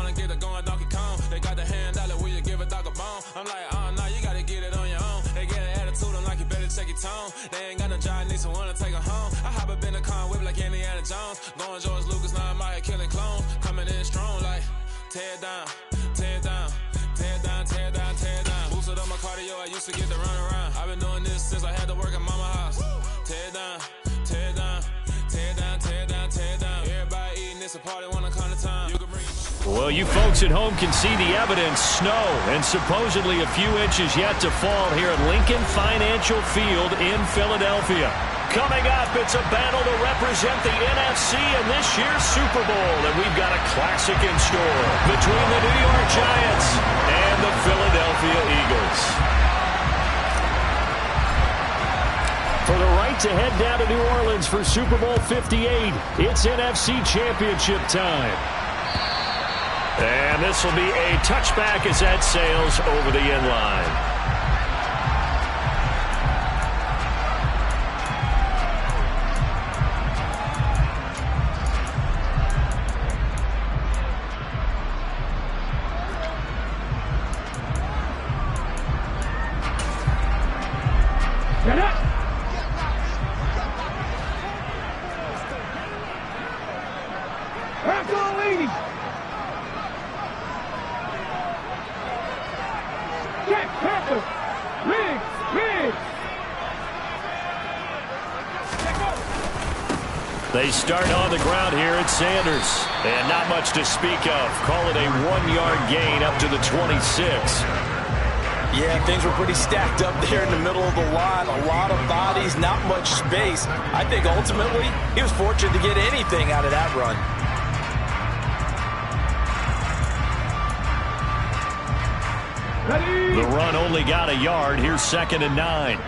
wanna get it going Donkey Kong. They got the hand out, will you give a dog a bone? I'm like, oh no, you gotta get it on your own. They get an attitude, I'm like, you better check your tone. They ain't got no job, need someone to take her home. I hop up in the car, whip like Indiana Jones. Going George Lucas, now I'm out here killing clones. Coming in strong like, tear it down, tear it down. Tear it down, tear it down, tear it down. Boosted up my cardio, I used to get to run around. I've been doing this since I had to work at mama house. Tear it down, tear it down, tear it down, tear it down, tear it down. Everybody eating this, a party when I come to time. You can bring Well, you folks at home can see the evidence. Snow and supposedly a few inches yet to fall here at Lincoln Financial Field in Philadelphia. Coming up, it's a battle to represent the NFC in this year's Super Bowl. And we've got a classic in store between the New York Giants and the Philadelphia Eagles. For the right to head down to New Orleans for Super Bowl 58, it's NFC Championship time. And this will be a touchback as that sails over the end line. They start on the ground here at Sanders. And not much to speak of. Call it a 1-yard gain up to the 26. Yeah, things were pretty stacked up there in the middle of the line. A lot of bodies, not much space. I think ultimately he was fortunate to get anything out of that run. The run only got a yard. Here's 2nd and 9.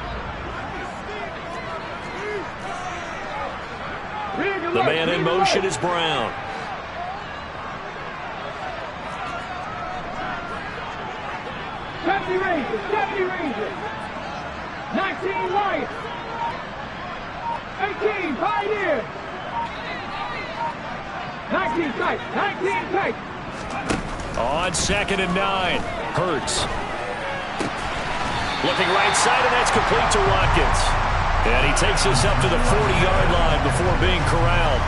The man in motion is Brown. Deputy Rangers. 19 Lions. 18 Pioneers. 19 tight. On 2nd and 9. Hurts. Looking right side, and that's complete to Watkins. And he takes us up to the 40-yard line before being corralled.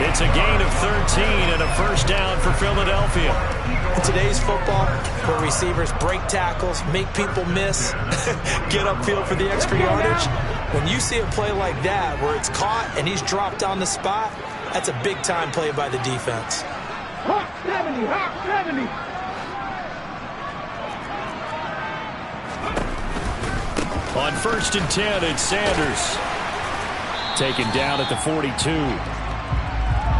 It's a gain of 13 and a first down for Philadelphia. In today's football, where receivers break tackles, make people miss, get upfield for the extra yardage, when you see a play like that where it's caught and he's dropped on the spot, that's a big-time play by the defense. Hawk 70. On 1st and 10, it's Sanders. Taken down at the 42.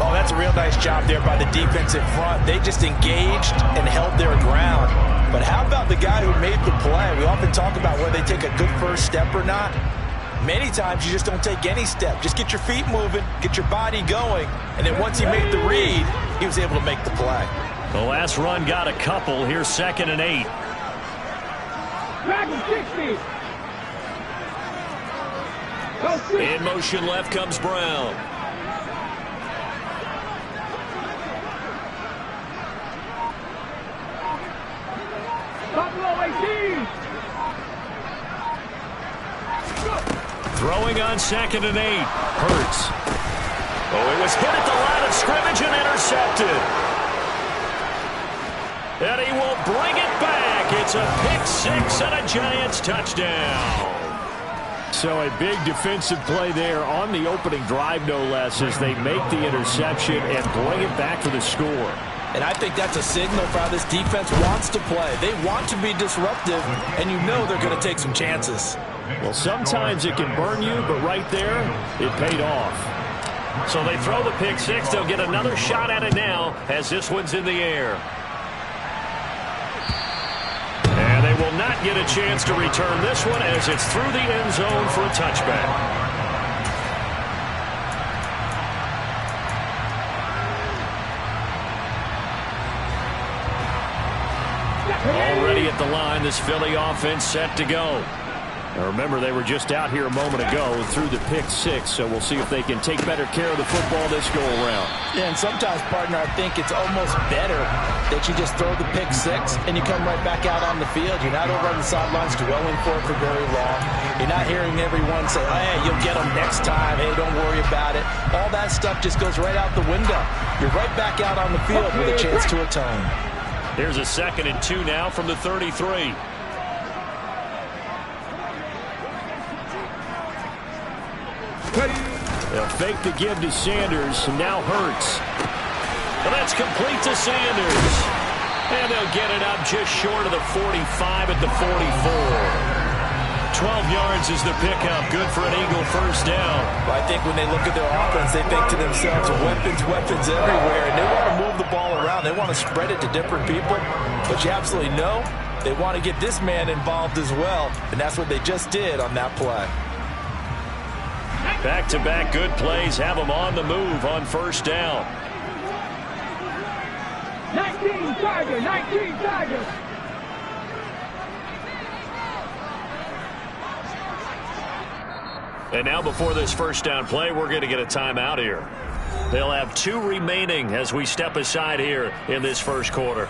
Oh, that's a real nice job there by the defense in front. They just engaged and held their ground. But how about the guy who made the play? We often talk about whether they take a good first step or not. Many times you just don't take any step. Just get your feet moving, get your body going, and then once he made the read, he was able to make the play. The last run got a couple. Here's 2nd and 8. Back in 60. In motion left comes Brown. Buffalo 18. Throwing on 2nd and 8. Hurts. Oh, it was hit at the line of scrimmage and intercepted. And he will bring it back. It's a pick six and a Giants touchdown. So a big defensive play there on the opening drive, no less, as they make the interception and bring it back for the score. And I think that's a signal for how this defense wants to play. They want to be disruptive, and you know they're going to take some chances. Well, sometimes it can burn you, but right there, it paid off. So they throw the pick six. They'll get another shot at it now as this one's in the air. And they will not get a chance to return this one as it's through the end zone for a touchback. Already at the line, this Philly offense set to go. Now remember, they were just out here a moment ago through the pick six, so we'll see if they can take better care of the football this go-around. Yeah, and sometimes, partner, I think it's almost better that you just throw the pick six and you come right back out on the field. You're not over on the sidelines dwelling for it for very long. You're not hearing everyone say, hey, you'll get them next time. Hey, don't worry about it. All that stuff just goes right out the window. You're right back out on the field with a chance to atone. Here's a 2nd and 2 now from the 33. They'll fake the give to Sanders, and now Hurts. Well, that's complete to Sanders. And they'll get it up just short of the 45 at the 44. 12 yards is the pickup. Good for an Eagle first down. Well, I think when they look at their offense, they think to themselves, weapons everywhere, and they want to move the ball around. They want to spread it to different people. But you absolutely know they want to get this man involved as well, and that's what they just did on that play. Back-to-back good plays have them on the move on first down. 19 Tiger, 19 Tiger. And now before this first down play, we're going to get a timeout here. They'll have 2 remaining as we step aside here in this first quarter.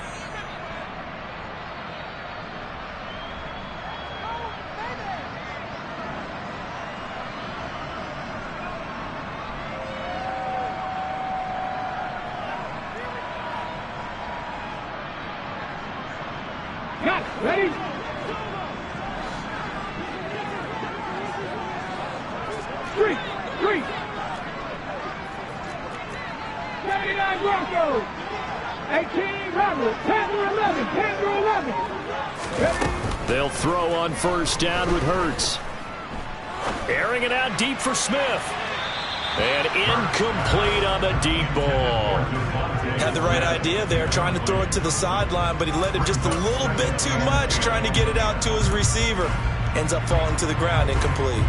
Ready? Three. 79 Broncos. 18 Rebels. 10 to 11. Ready? They'll throw on first down with Hurts. Airing it out deep for Smith. And incomplete on the deep ball. Had the right idea there, trying to throw it to the sideline, but he led him just a little bit too much, trying to get it out to his receiver. Ends up falling to the ground, incomplete.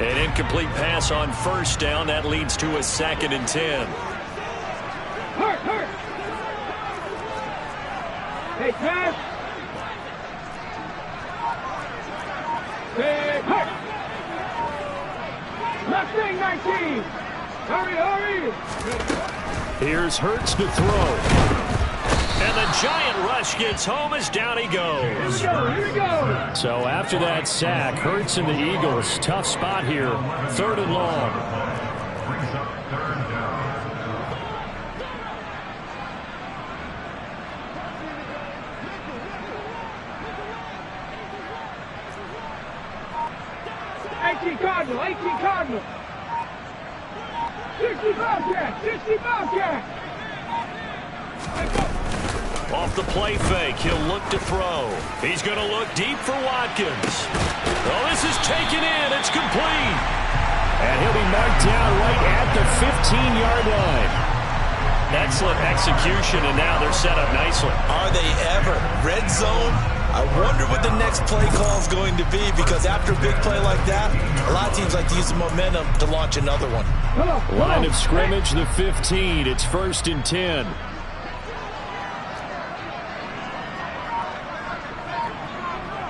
An incomplete pass on first down. That leads to a 2nd and 10. Hurt. Hey, pass. Hey, hurt. Left wing 19. Hurry. Here's Hurts to throw. And the giant rush gets home as down he goes. Here we go. So after that sack, Hurts and the Eagles, tough spot here, 3rd and long. Cardinal. 60 Bobcat. Off the play fake, he'll look to throw. He's going to look deep for Watkins. Oh, this is taken in. It's complete. And he'll be marked down right at the 15-yard line. Excellent execution, and now they're set up nicely. Are they ever? Red zone? I wonder what the next play call is going to be, because after a big play like that, a lot of teams like to use the momentum to launch another one. Line of scrimmage, the 15. It's 1st and 10.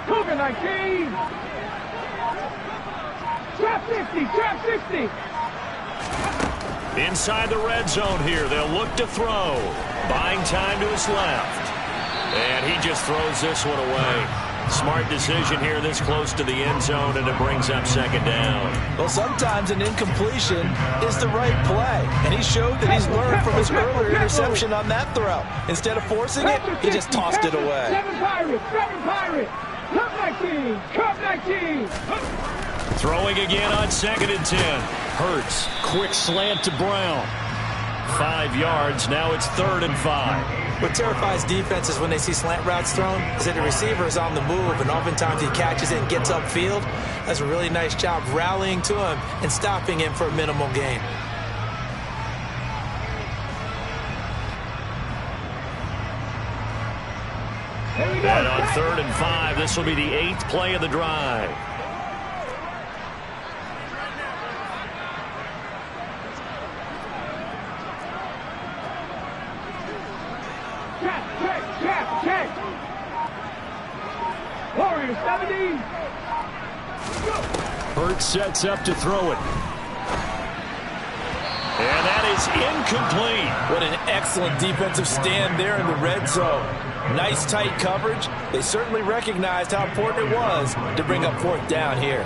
Cougar 19. Trap 60. Inside the red zone here, they'll look to throw. Buying time to his left. And he just throws this one away. Smart decision here this close to the end zone, and it brings up 2nd down. Well, sometimes an incompletion is the right play, and he showed that he's learned from his earlier interception on that throw. Instead of forcing it, he just tossed it away. 7 Pirates. Cup 19. Throwing again on 2nd and 10. Hurts, quick slant to Brown. 5 yards, now it's 3rd and 5. What terrifies defenses when they see slant routes thrown is that the receiver is on the move, and oftentimes he catches it and gets upfield. That's a really nice job rallying to him and stopping him for a minimal gain. And on 3rd and 5, this will be the 8th play of the drive. fire, 70. Hurts sets up to throw it. And that is incomplete. What an excellent defensive stand there in the red zone. Nice tight coverage. They certainly recognized how important it was to bring up fourth down here.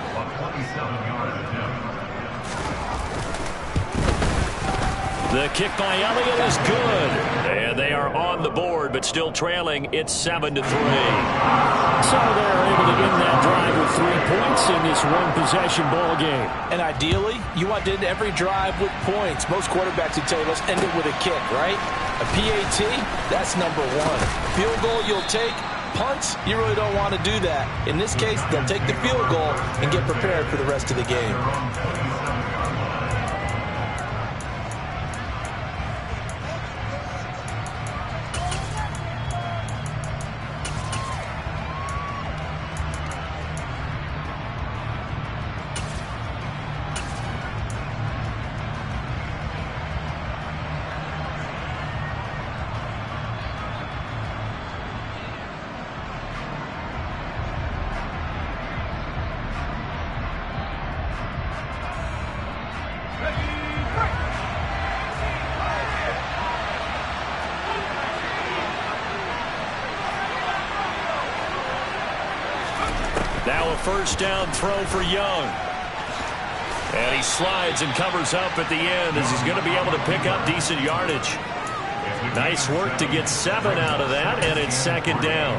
The kick by Elliott is good. And they are on the board, but still trailing. It's 7-3. So they're able to end that drive with 3 points in this one-possession ball game. And ideally, you want to end every drive with points. Most quarterbacks would tell you, let's end it with a kick, right? A PAT, that's number one. Field goal you'll take. Punts, you really don't want to do that. In this case, they'll take the field goal and get prepared for the rest of the game. Now a first down throw for Young. And he slides and covers up at the end as he's going to be able to pick up decent yardage. Nice work to get 7 out of that, and it's second down.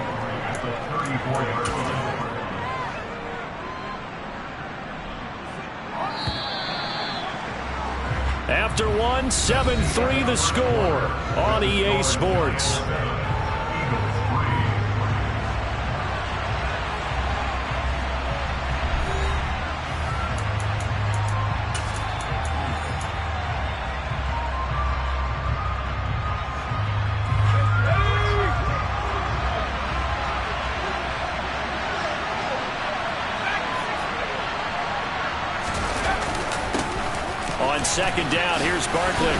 After one, 7-3 the score on EA Sports. On second down, here's Barkley.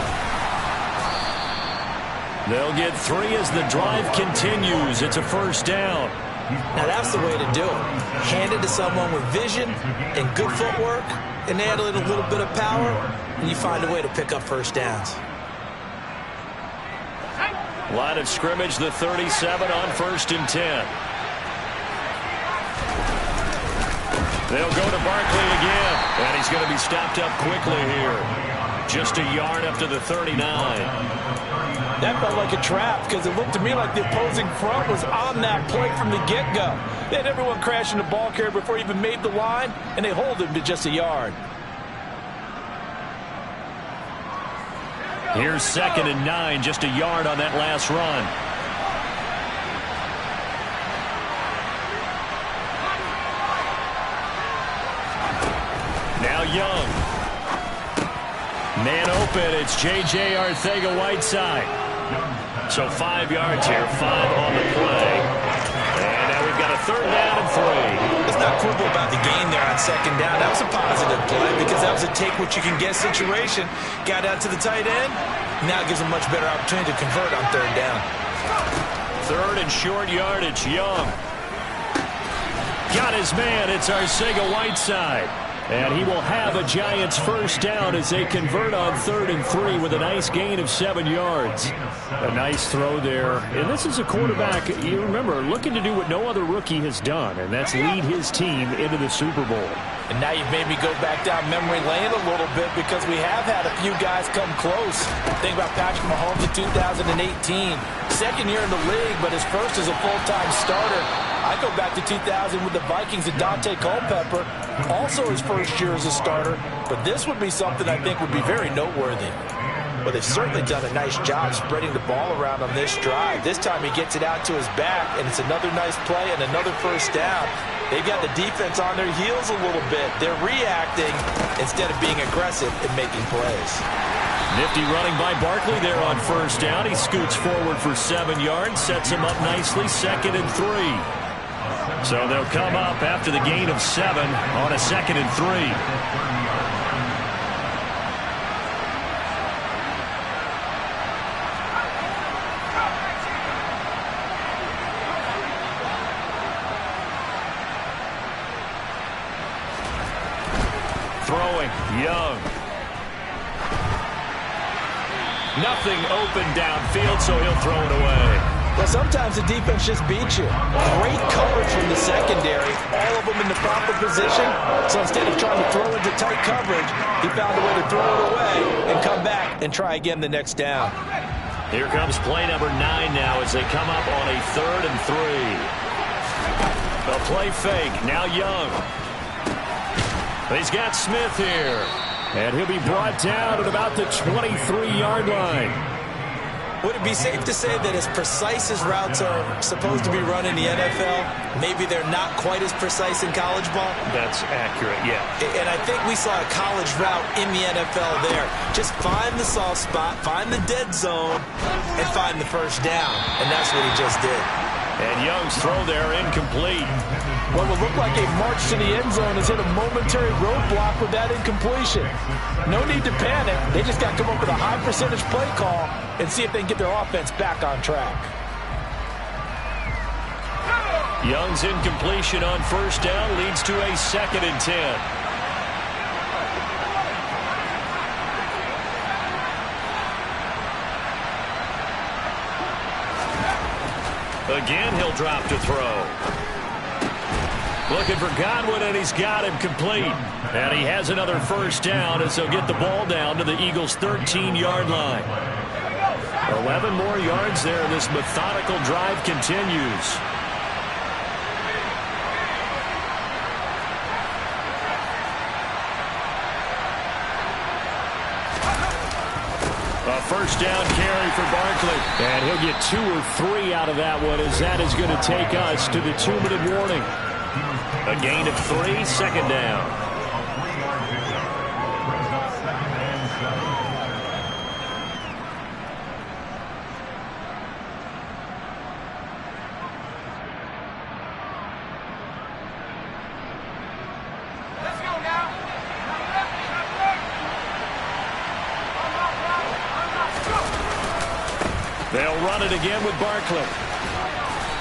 They'll get 3 as the drive continues. It's a first down. Now that's the way to do it. Hand it to someone with vision and good footwork, and add a little bit of power, and you find a way to pick up first downs. Line of scrimmage, the 37 on 1st and 10. They'll go to Barkley again, and he's going to be stopped up quickly here. Just a yard up to the 39. That felt like a trap because it looked to me like the opposing front was on that play from the get-go. They had everyone crashing the ball carrier before he even made the line, and they hold him to just a yard. Here's 2nd and 9, just a yard on that last run. Now Young. Man open, it's J.J. Arcega-Whiteside. So 5 yards here, 5 on the play. And now we've got a 3rd down and 3. Let's not quibble about the gain there on 2nd down. That was a positive play because that was a take-what-you-can-get situation. Got out to the tight end. Now it gives him much better opportunity to convert on 3rd down. 3rd and short yardage, Young. Got his man, it's Arcega-Whiteside. And he will have a Giants first down as they convert on 3rd and 3 with a nice gain of 7 yards. A nice throw there. And this is a quarterback, you remember, looking to do what no other rookie has done, and that's lead his team into the Super Bowl. And now you've made me go back down memory lane a little bit because we have had a few guys come close. Think about Patrick Mahomes in 2018. 2nd year in the league, but his first as a full-time starter. I go back to 2000 with the Vikings and Dante Culpepper, also his first year as a starter. But this would be something I think would be very noteworthy. But they've certainly done a nice job spreading the ball around on this drive. This time he gets it out to his back, and it's another nice play and another first down. They've got the defense on their heels a little bit. They're reacting instead of being aggressive and making plays. Nifty running by Barkley there on first down. He scoots forward for 7 yards, sets him up nicely, 2nd and 3. So they'll come up after the gain of 7 on a 2nd and 3. throwing. Young. Nothing open downfield, so he'll throw it away. Well, sometimes the defense just beats you. Great coverage from the secondary, all of them in the proper position. So instead of trying to throw into tight coverage, he found a way to throw it away and come back and try again the next down. Here comes play number 9 now as they come up on a 3rd and 3. A play fake. Now Young. He's got Smith here. And he'll be brought down at about the 23-yard line. Would it be safe to say that as precise as routes are supposed to be run in the NFL, maybe they're not quite as precise in college ball? That's accurate, yeah. And I think we saw a college route in the NFL there. Just find the soft spot, find the dead zone, and find the first down. And that's what he just did. And Young's throw there incomplete. What will look like a march to the end zone is hit a momentary roadblock with that incompletion. No need to panic. They just got to come up with a high percentage play call and see if they can get their offense back on track. Young's incompletion on first down leads to a 2nd and 10. Again, he'll drop to throw. Looking for Godwin, and he's got him complete. And he has another first down as he'll get the ball down to the Eagles' 13-yard line. 11 more yards there, and this methodical drive continues. A first down carry for Barkley. And he'll get 2 or 3 out of that one, as that is going to take us to the 2-minute warning. A gain of 3, 2nd down. They'll run it again with Barkley.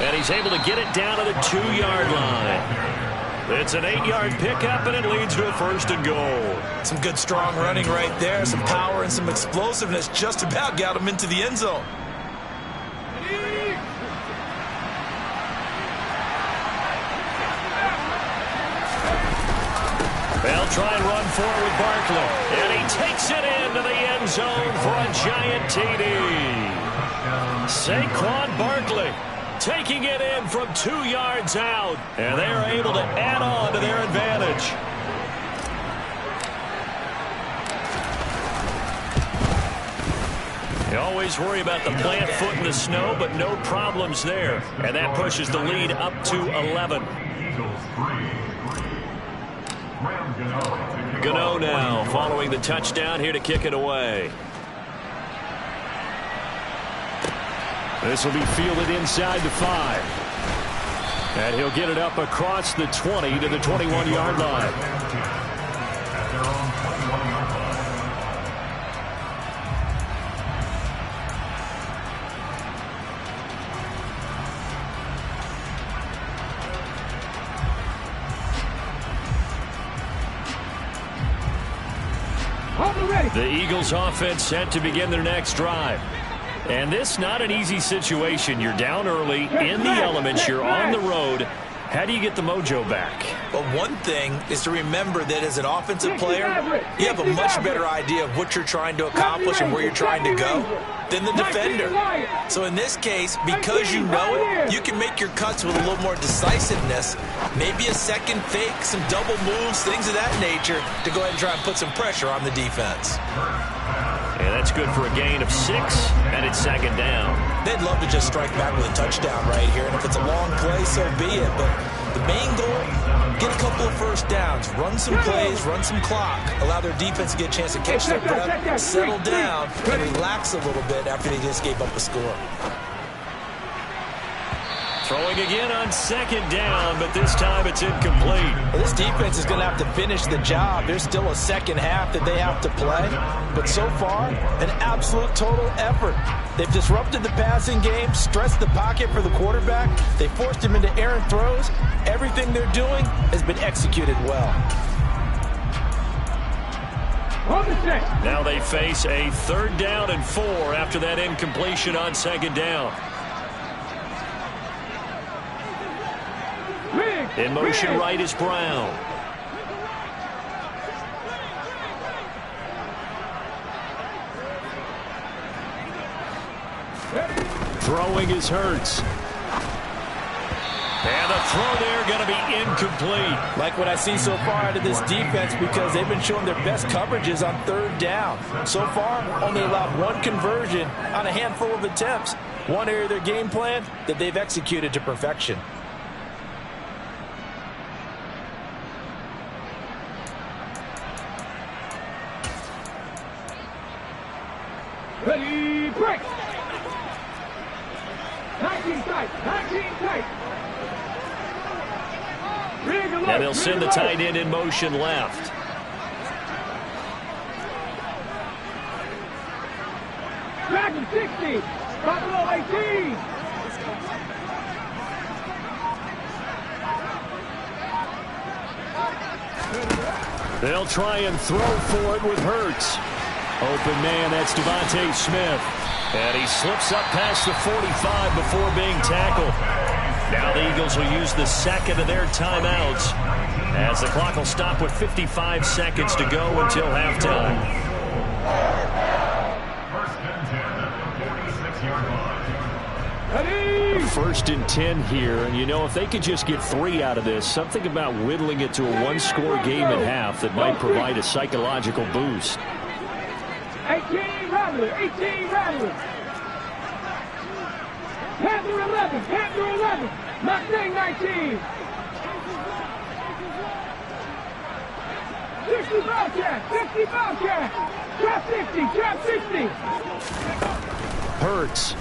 And he's able to get it down to the 2-yard line. It's an 8-yard pickup, and it leads to a 1st and goal. Some good, strong running right there. Some power and some explosiveness just about got him into the end zone. They'll try and run forward with Barkley. And he takes it into the end zone for a giant TD. Saquon Barkley taking it in from 2 yards out, and they're able to add on to their advantage. You always worry about the plant foot in the snow, but no problems there. And that pushes the lead up to 11. Gano now following the touchdown here to kick it away. This will be fielded inside the 5. And he'll get it up across the 20 to the 21-yard line. The Eagles offense set to begin their next drive. And this not an easy situation. You're down early, in the elements, you're on the road. How do you get the mojo back? Well, one thing is to remember that as an offensive player, you have a much better idea of what you're trying to accomplish and where you're trying to go than the defender. So in this case, because you know it, you can make your cuts with a little more decisiveness, maybe a second fake, some double moves, things of that nature, to go ahead and try and put some pressure on the defense. And that's good for a gain of 6, and it's 2nd down. They'd love to just strike back with a touchdown right here, and if it's a long play, so be it. But the main goal, get a couple of first downs, run some plays, run some clock, allow their defense to get a chance to catch their breath, settle down, and relax a little bit after they just gave up a score. Throwing again on 2nd down, but this time it's incomplete. Well, this defense is going to have to finish the job. There's still a second half that they have to play. But so far, an absolute total effort. They've disrupted the passing game, stressed the pocket for the quarterback. They forced him into errant throws. Everything they're doing has been executed well. On the set. Now they face a 3rd down and 4 after that incompletion on 2nd down. In motion right is Brown. Throwing is Hurts. And the throw there going to be incomplete. Like what I see so far out of this defense, because they've been showing their best coverages on 3rd down. So far, only allowed 1 conversion on a handful of attempts. One area of their game plan that they've executed to perfection. Ready, break. 19 tight, 19 tight. And they'll send the tight end in motion left. Dragon 60, Buffalo 18. They'll try and throw for it with Hurts. Open man, that's Devontae Smith. And he slips up past the 45 before being tackled. Now the Eagles will use the 2nd of their timeouts as the clock will stop with 55 seconds to go until halftime. 1st and 10 here, and you know, if they could just get 3 out of this, something about whittling it to a 1-score game at half that might provide a psychological boost. 18 Rattler, 18 Rattler. Panther 11, Panther 11. Mustang 19. 60 Bobcat, 60 Bobcat. Trap 60, trap 60. Hurts.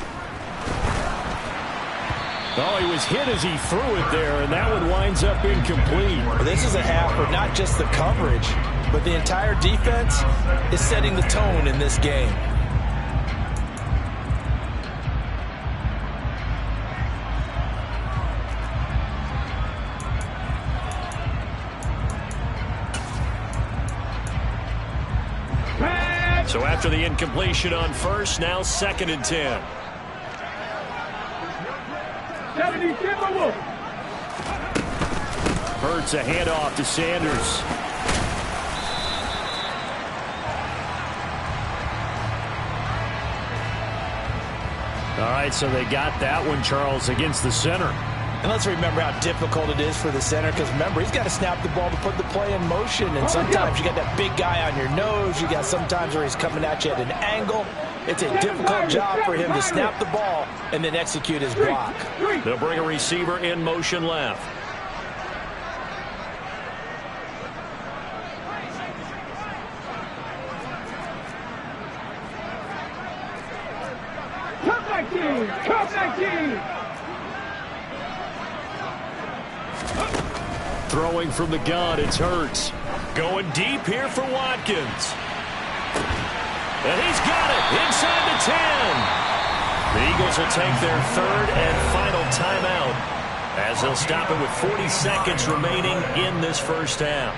Oh, he was hit as he threw it there, and that one winds up incomplete. This is a half for not just the coverage, but the entire defense is setting the tone in this game. So after the incompletion on 1st, now 2nd and 10. 70 Timberwolf. Hurts a handoff to Sanders. All right, so they got that one, Charles, against the center. And let's remember how difficult it is for the center, because remember, he's got to snap the ball to put the play in motion, and sometimes you got that big guy on your nose. You got sometimes where he's coming at you at an angle. It's a difficult job for him to snap the ball and then execute his block. They'll bring a receiver in motion left. Cup 19, Cup 19. Throwing from the gun, it's Hurts. Going deep here for Watkins. And he's got it inside the 10. The Eagles will take their 3rd and final timeout as they'll stop it with 40 seconds remaining in this 1st half.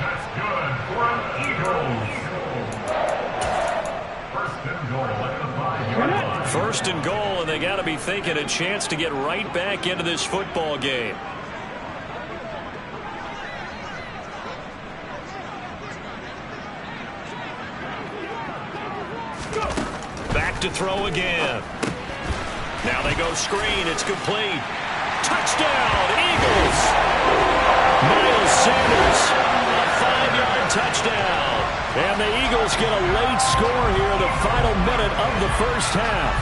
1st and goal, and they got to be thinking a chance to get right back into this football game. Back to throw again. Now they go screen. It's complete. Touchdown, Eagles. Miles Sanders, a 5-yard touchdown. And the Eagles get a late score here in the final minute of the 1st half.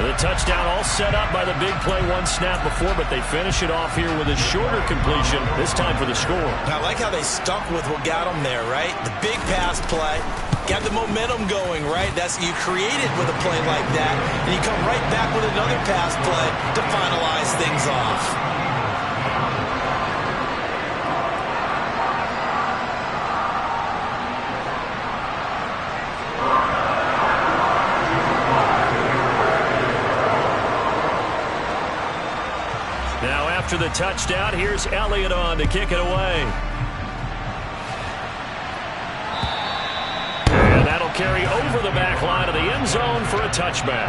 The touchdown all set up by the big play 1 snap before, but they finish it off here with a shorter completion, this time for the score. I like how they stuck with what got them there, right? The big pass play, got the momentum going, right? That's you create it with a play like that, and you come right back with another pass play to finalize things off. After the touchdown, here's Elliott on to kick it away. carry over the back line of the end zone for a touchback.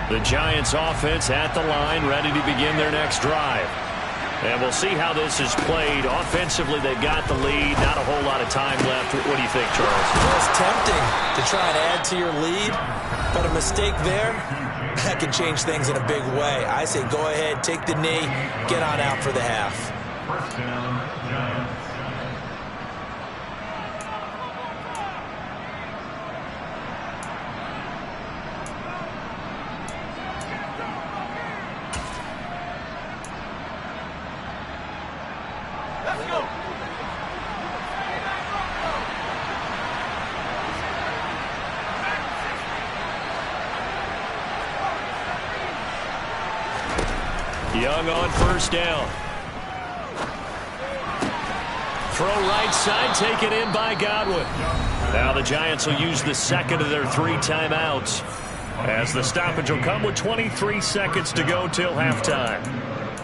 The Giants offense at the line, ready to begin their next drive. And we'll see how this is played. Offensively, they've got the lead. Not a whole lot of time left. What do you think, Charles? Well, it's tempting to try and add to your lead, but a mistake there, that can change things in a big way. I say go ahead, take the knee, get on out for the half. First down, Giants. Young on first down. Throw right side, taken in by Godwin. Now the Giants will use the second of their 3 timeouts, as the stoppage will come with 23 seconds to go till halftime.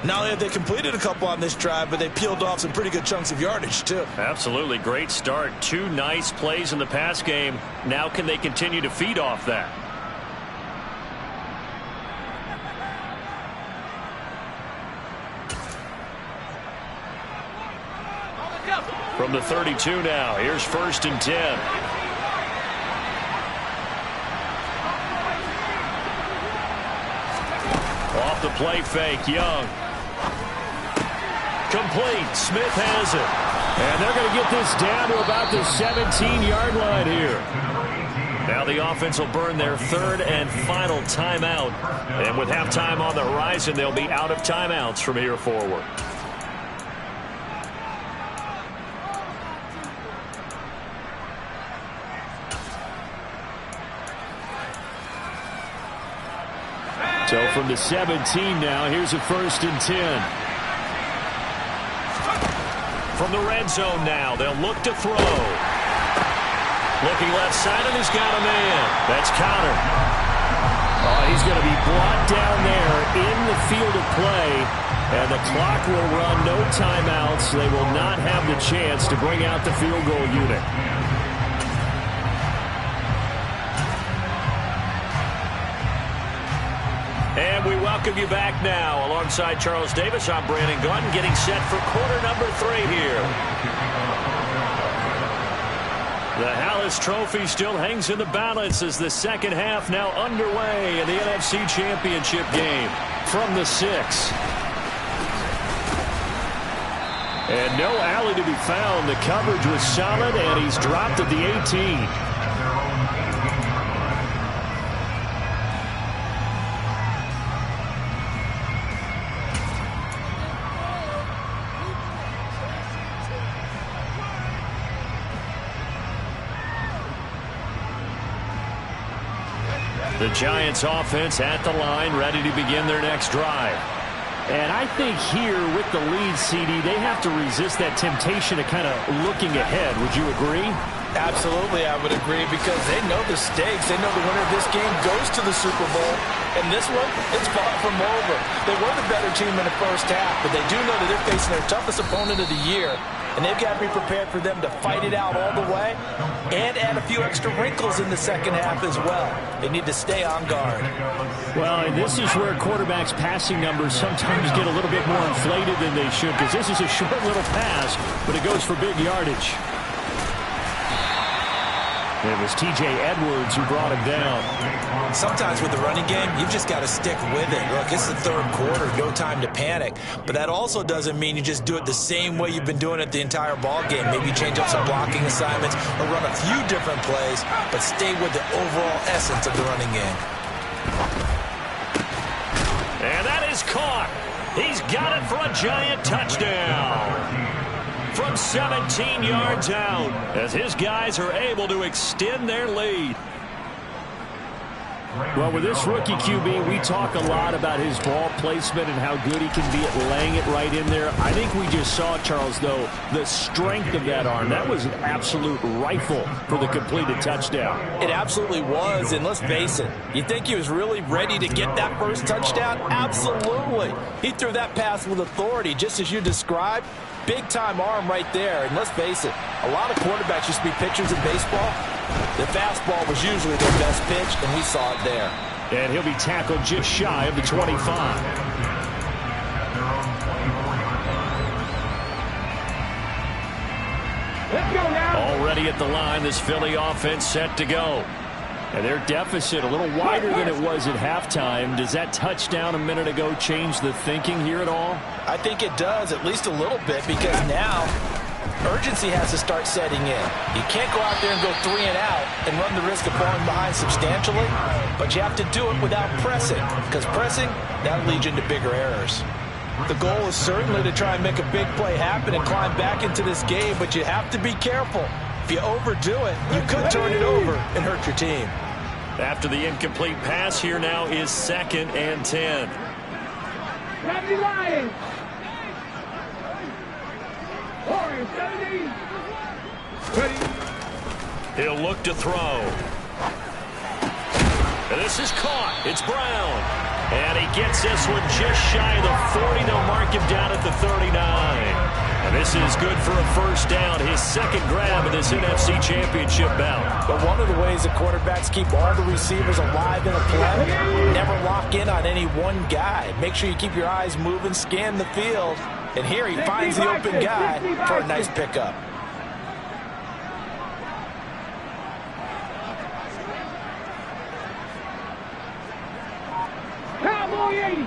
Not only have they completed a couple on this drive, but they peeled off some pretty good chunks of yardage, too. Absolutely. Great start. 2 nice plays in the pass game. Now can they continue to feed off that? From the 32 now, here's 1st and 10. Off the play fake, Young. Complete, Smith has it. And they're going to get this down to about the 17-yard line here. Now the offense will burn their 3rd and final timeout. And with halftime on the horizon, they'll be out of timeouts from here forward. So from the 17 now, here's a 1st and 10. From the red zone now, they'll look to throw. Looking left side, and he's got a man. That's Conner. Oh, he's going to be brought down there in the field of play, and the clock will run. No timeouts. They will not have the chance to bring out the field goal unit. And we welcome you back now. Alongside Charles Davis, I'm Brandon Gaudin, getting set for quarter number 3 here. The Hallis Trophy still hangs in the balance as the second half now underway in the NFC Championship game from the 6. And no alley to be found. The coverage was solid, and he's dropped at the 18. The Giants offense at the line, ready to begin their next drive. And I think here with the lead, CD, they have to resist that temptation of kind of looking ahead. Would you agree? Absolutely, I would agree, because they know the stakes. They know the winner of this game goes to the Super Bowl. And this one, it's far from over. They were the better team in the first half, but they do know that they're facing their toughest opponent of the year. And they've got to be prepared for them to fight it out all the way and add a few extra wrinkles in the second half as well. They need to stay on guard. Well, and this is where quarterbacks' passing numbers sometimes get a little bit more inflated than they should, because this is a short little pass, but it goes for big yardage. It was T.J. Edwards who brought him down. Sometimes with the running game, you've just got to stick with it. Look, it's the 3rd quarter, no time to panic. But that also doesn't mean you just do it the same way you've been doing it the entire ball game. Maybe change up some blocking assignments or run a few different plays, but stay with the overall essence of the running game. And that is caught. He's got it for a Giant touchdown. From 17 yards out, as his guys are able to extend their lead. Well, with this rookie QB, we talk a lot about his ball placement and how good he can be at laying it right in there. I think we just saw, Charles, though, the strength of that arm. That was an absolute rifle for the completed touchdown. It absolutely was, and let's face it, you think he was really ready to get that first touchdown? Absolutely. He threw that pass with authority, just as you described. Big-time arm right there, and let's face it, a lot of quarterbacks used to be pitchers in baseball. The fastball was usually their best pitch, and we saw it there. And he'll be tackled just shy of the 25. Let's go now. Already at the line, this Philly offense set to go. And their deficit a little wider than it was at halftime. Does that touchdown a minute ago change the thinking here at all? I think it does, at least a little bit, because now urgency has to start setting in. You can't go out there and go 3 and out and run the risk of falling behind substantially, but you have to do it without pressing, because pressing, that leads you into bigger errors. The goal is certainly to try and make a big play happen and climb back into this game, but you have to be careful. If you overdo it, you could turn it over and hurt your team. After the incomplete pass, here now is 2nd and 10. Happy Lions. Warriors 70. Ready. He'll look to throw. And this is caught. It's Brown. And he gets this one just shy of the 40. They'll mark him down at the 39. And this is good for a first down. His second grab of this NFC Championship bout. But one of the ways the quarterbacks keep all the receivers alive in a play, never lock in on any one guy. Make sure you keep your eyes moving, scan the field. And here he finds the open guy for a nice pickup. Cowboy 80.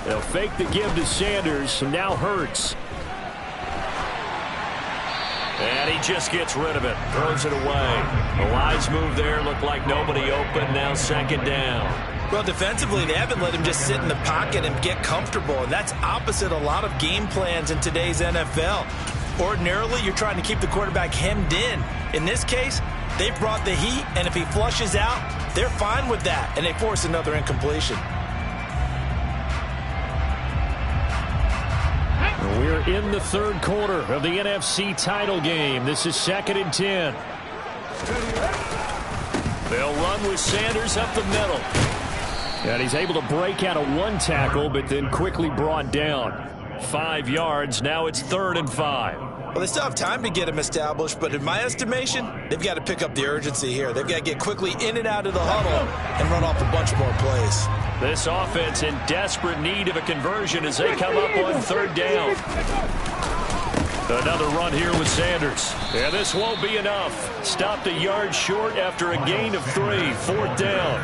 They'll fake the give to Sanders, so now Hurts. And he just gets rid of it, throws it away. The lines move there, look like nobody open, now 2nd down. Well, defensively, they haven't let him just sit in the pocket and get comfortable, and that's opposite a lot of game plans in today's NFL. Ordinarily, you're trying to keep the quarterback hemmed in. In this case, they brought the heat, and if he flushes out, they're fine with that, and they force another incompletion. We're in the 3rd quarter of the NFC title game. This is 2nd and 10. They'll run with Sanders up the middle. And he's able to break out of 1 tackle, but then quickly brought down. 5 yards. Now it's 3rd and 5. Well, they still have time to get him established, but in my estimation, they've got to pick up the urgency here. They've got to get quickly in and out of the huddle and run off a bunch more plays. This offense in desperate need of a conversion as they come up on 3rd down. Another run here with Sanders. And this won't be enough. Stopped a yard short after a gain of 3. 4th down.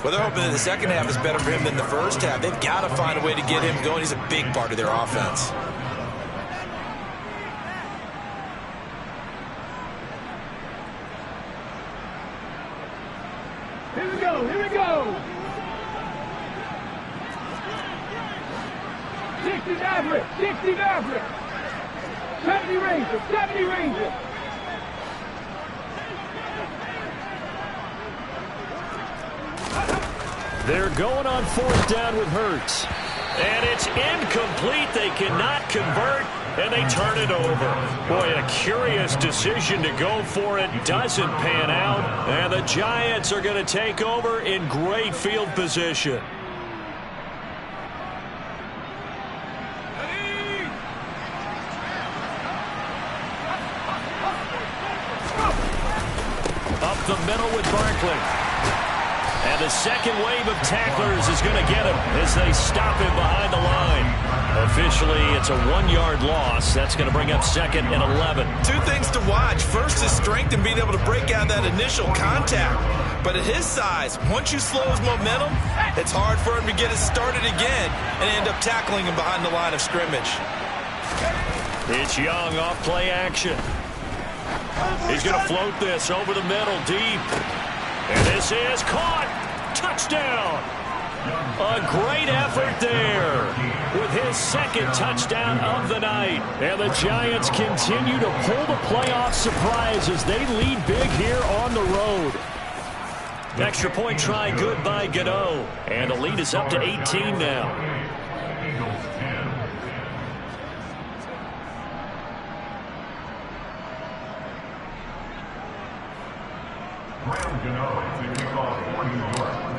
Well, they're hoping that the second half is better for him than the first half. They've got to find a way to get him going. He's a big part of their offense. Here we go. Here we go. 60 Maverick. 60 Maverick. 70 Ranger. 70 Ranger. They're going on 4th down with Hurts. And it's incomplete. They cannot convert, and they turn it over. Boy, a curious decision to go for it. Doesn't pan out, and the Giants are going to take over in great field position. Up the middle with Barkley. And the second wave of tacklers is going to get him as they stop him behind the line. Officially, it's a 1-yard loss. That's going to bring up 2nd and 11. 2 things to watch. First is strength and being able to break out that initial contact. But at his size, once you slow his momentum, it's hard for him to get it started again and end up tackling him behind the line of scrimmage. It's Young off play action. He's going to float this over the middle deep. And this is caught. Touchdown. A great effort there with his second touchdown of the night. And the Giants continue to pull the playoff surprise as they lead big here on the road. Extra point try good by Gano. And the lead is up to 18 now.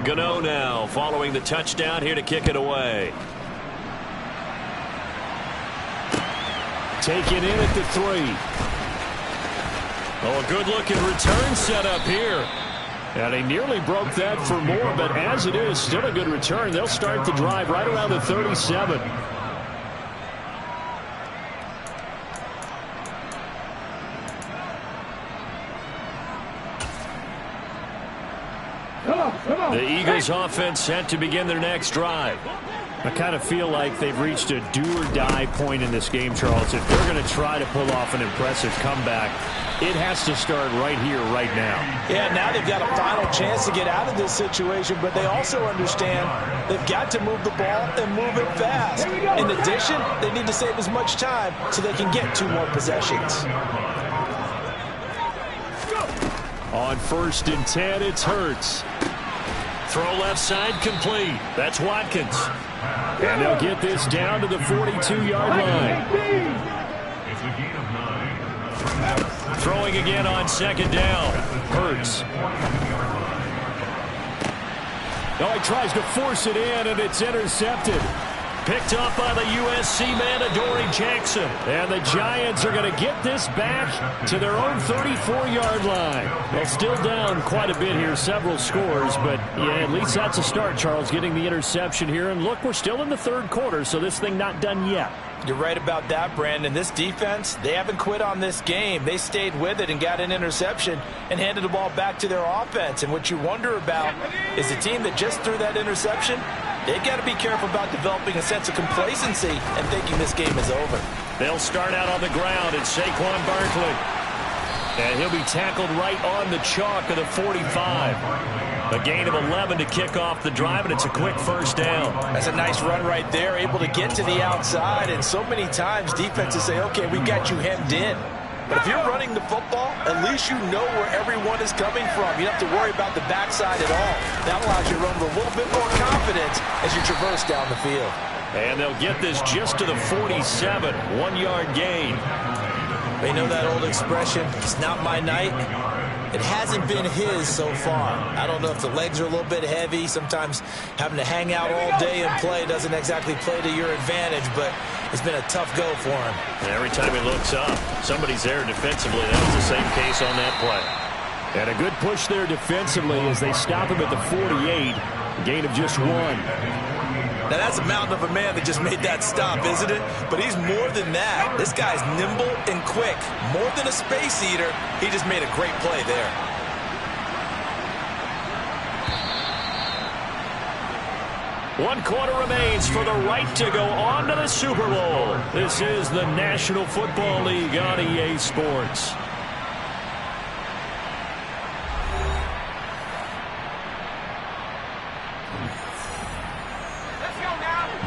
Gano now following the touchdown here to kick it away. Taken in at the 3. Oh, a good-looking return set up here. And he nearly broke that for more, but as it is, still a good return. They'll start the drive right around the 37. The Eagles offense set to begin their next drive. I kind of feel like they've reached a do-or-die point in this game, Charles. If they're going to try to pull off an impressive comeback, it has to start right here, right now. Yeah, now they've got a final chance to get out of this situation, but they also understand they've got to move the ball and move it fast. In addition, they need to save as much time so they can get 2 more possessions. On 1st and 10, it's Hurts. Throw left side complete. That's Watkins. And they'll get this down to the 42-yard line. Throwing again on 2nd down. Hurts. Oh, he tries to force it in, and it's intercepted. Picked up by the USC man, Adoree Jackson. And the Giants are going to get this back to their own 34-yard line. Well, still down quite a bit here, several scores. But, yeah, at least that's a start, Charles, getting the interception here. And, look, we're still in the 3rd quarter, so this thing not done yet. You're right about that, Brandon. This defense, they haven't quit on this game. They stayed with it and got an interception and handed the ball back to their offense. And what you wonder about is the team that just threw that interception, they've got to be careful about developing a sense of complacency and thinking this game is over. They'll start out on the ground. It's Saquon Barkley. And he'll be tackled right on the chalk of the 45. A gain of 11 to kick off the drive, and it's a quick 1st down. That's a nice run right there, able to get to the outside. And so many times defenses say, okay, we got you hemmed in. But if you're running the football, at least you know where everyone is coming from. You don't have to worry about the backside at all. That allows you to run with a little bit more confidence as you traverse down the field. And they'll get this just to the 47, 1-yard gain. They know that old expression, it's not my night. It hasn't been his so far. I don't know if the legs are a little bit heavy. Sometimes having to hang out all day and play doesn't exactly play to your advantage, but it's been a tough go for him. And every time he looks up, somebody's there defensively. That was the same case on that play. And a good push there defensively as they stop him at the 48. A gain of just 1. Now, that's a mountain of a man that just made that stop, isn't it? But he's more than that. This guy's nimble and quick. More than a space eater, he just made a great play there. One quarter remains for the right to go on to the Super Bowl. This is the National Football League on EA Sports.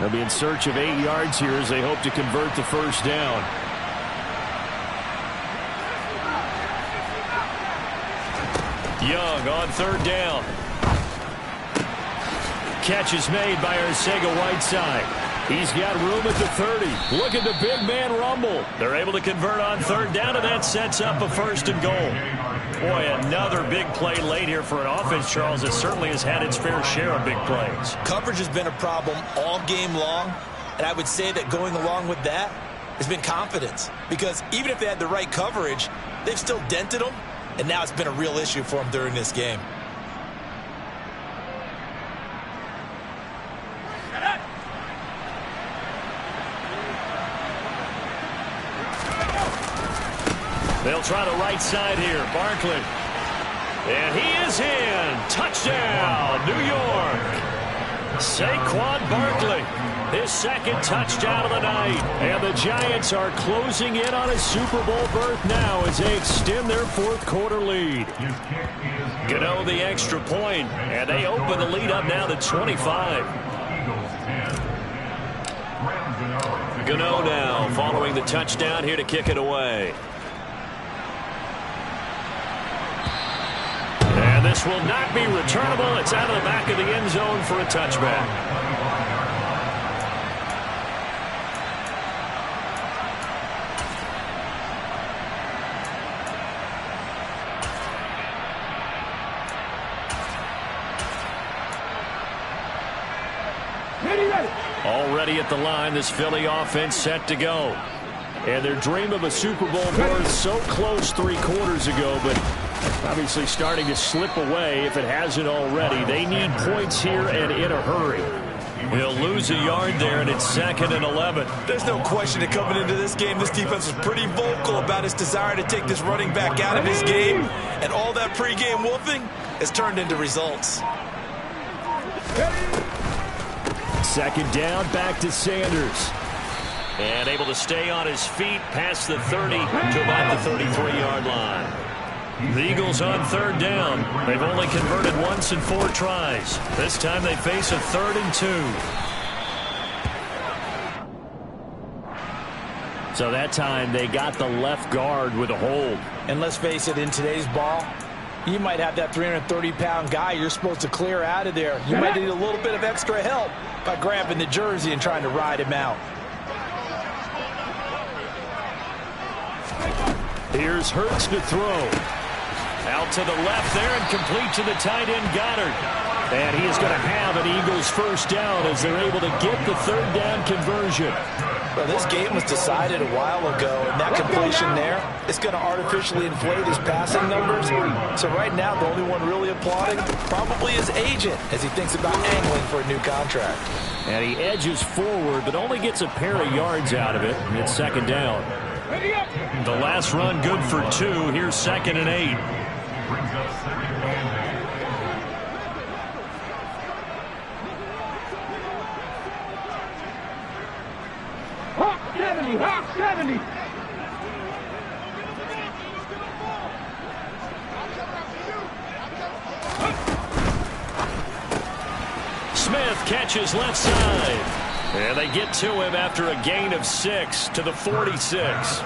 They'll be in search of 8 yards here as they hope to convert the 1st down. Young on 3rd down. Catch is made by Arcega-Whiteside. He's got room at the 30. Look at the big man rumble. They're able to convert on 3rd down, and that sets up a 1st and goal. Boy, another big play late here for an offense, Charles, that certainly has had its fair share of big plays. Coverage has been a problem all game long, and I would say that going along with that has been confidence. Because even if they had the right coverage, they've still dented them, and now it's been a real issue for them during this game. They'll try the right side here. Barkley. And he is in. Touchdown, New York. Saquon Barkley. His second touchdown of the night. And the Giants are closing in on a Super Bowl berth now as they extend their fourth quarter lead. Gano the extra point, and they open the lead up now to 25. Gano now following the touchdown here to kick it away. And this will not be returnable. It's out of the back of the end zone for a touchback. Already at the line, this Philly offense set to go. And their dream of a Super Bowl berth so close 3 quarters ago, but obviously starting to slip away if it hasn't already. They need points here and in a hurry. He'll lose a yard there, and it's 2nd and 11. There's no question that coming into this game, this defense was pretty vocal about its desire to take this running back out of his game. And all that pregame wolfing has turned into results. 2nd down, back to Sanders. And able to stay on his feet past the 30 to about the 33-yard line. The Eagles on 3rd down. They've only converted once in 4 tries. This time they face a 3rd and 2. So that time they got the left guard with a hold. And let's face it, in today's ball, you might have that 330-pound guy you're supposed to clear out of there. You might need a little bit of extra help by grabbing the jersey and trying to ride him out. Here's Hurts to throw. Out to the left there and complete to the tight end Goddard. And he is going to have an Eagles first down as they're able to get the 3rd down conversion. Well, this game was decided a while ago, and that completion there is going to artificially inflate his passing numbers. So right now, the only one really applauding probably his agent as he thinks about angling for a new contract. And he edges forward, but only gets a pair of yards out of it, and it's 2nd down. The last run good for 2. Here's 2nd and 8. Brings up 2nd and 8. Hawk 70, Hawk 70. Smith catches left side. And they get to him after a gain of 6 to the 46.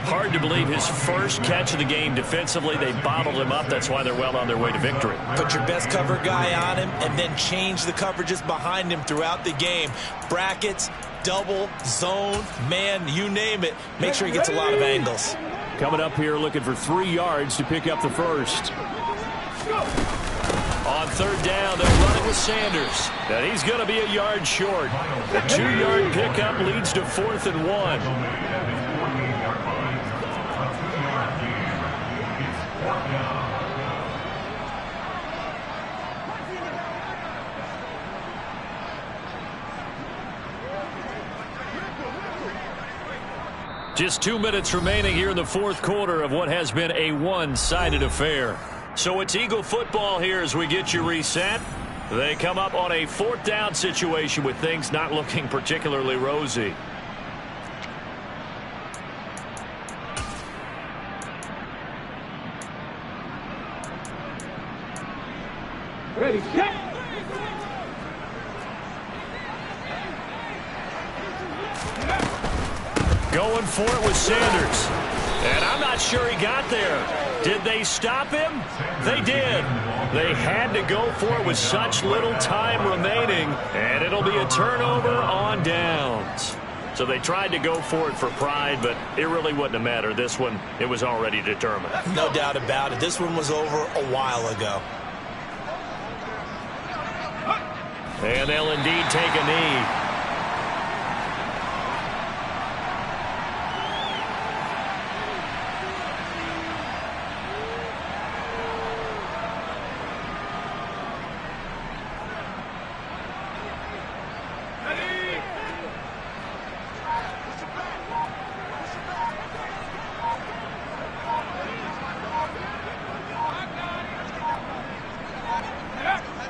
Hard to believe his first catch of the game defensively. They bottled him up. That's why they're well on their way to victory. Put your best cover guy on him and then change the coverages behind him throughout the game. Brackets, double, zone, man, you name it. Make sure he gets a lot of angles. Coming up here looking for 3 yards to pick up the first. On 3rd down, they'll run it with Sanders. And he's going to be a yard short. The 2-yard pickup leads to 4th and 1. Just 2 minutes remaining here in the 4th quarter of what has been a one-sided affair. So it's Eagle football here as we get you reset. They come up on a 4th down situation with things not looking particularly rosy. Ready, set. Going for it with Sanders. And I'm not sure he got there. Did they stop him? They did. They had to go for it with such little time remaining. And it'll be a turnover on downs. So they tried to go for it for pride, but it really wouldn't have mattered. This one, it was already determined. No doubt about it. This one was over a while ago. And they'll indeed take a knee.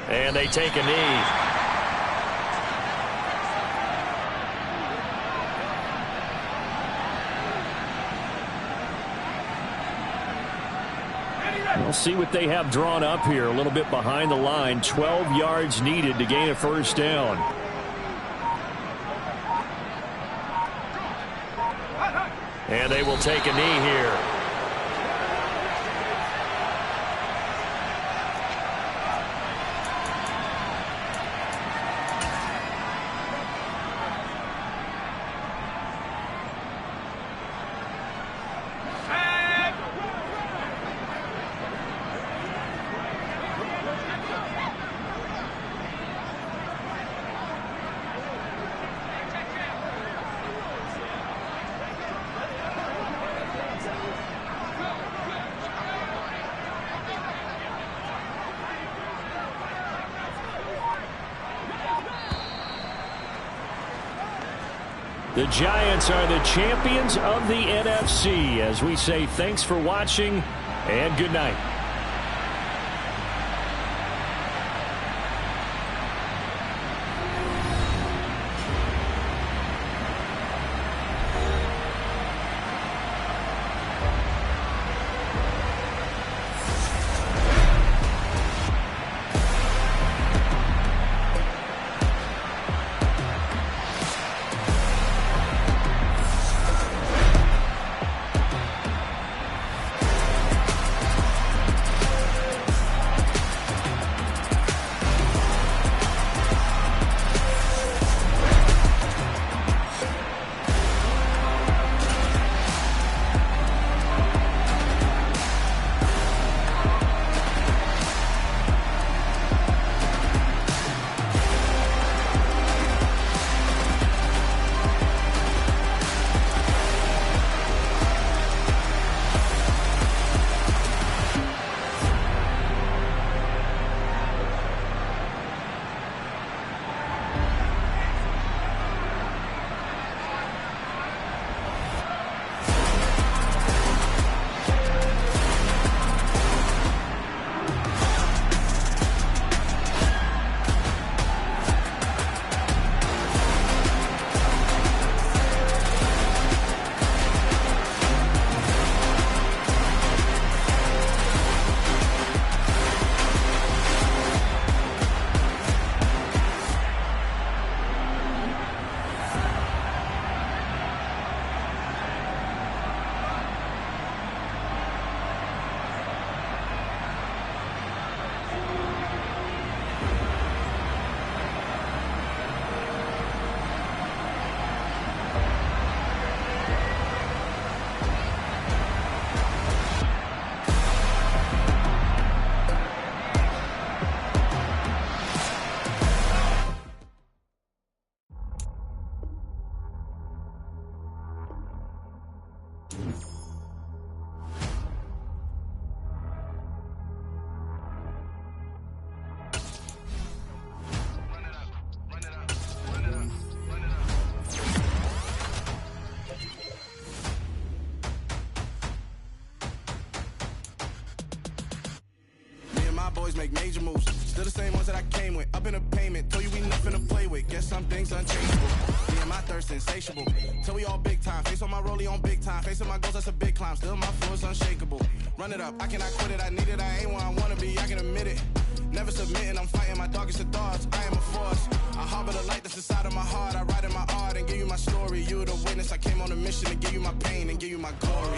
And they take a knee. We'll see what they have drawn up here. A little bit behind the line. 12 yards needed to gain a first down. And they will take a knee here. The Giants are the champions of the NFC. As we say, thanks for watching and good night. Boys make major moves. Still the same ones that I came with. Up in a payment. Told you we nothing to play with. Guess some things unchangeable. Me and my thirst insatiable. Till we all big time. Face on my rollie on big time. Facing my goals, that's a big climb. Still my flow is unshakable. Run it up. I cannot quit it. I need it. I ain't where I wanna be. I can admit it. Never submitting. I'm fighting my darkest of thoughts. I am a force. I harbor the light that's inside of my heart. I write in my art and give you my story. You the witness. I came on a mission to give you my pain and give you my glory.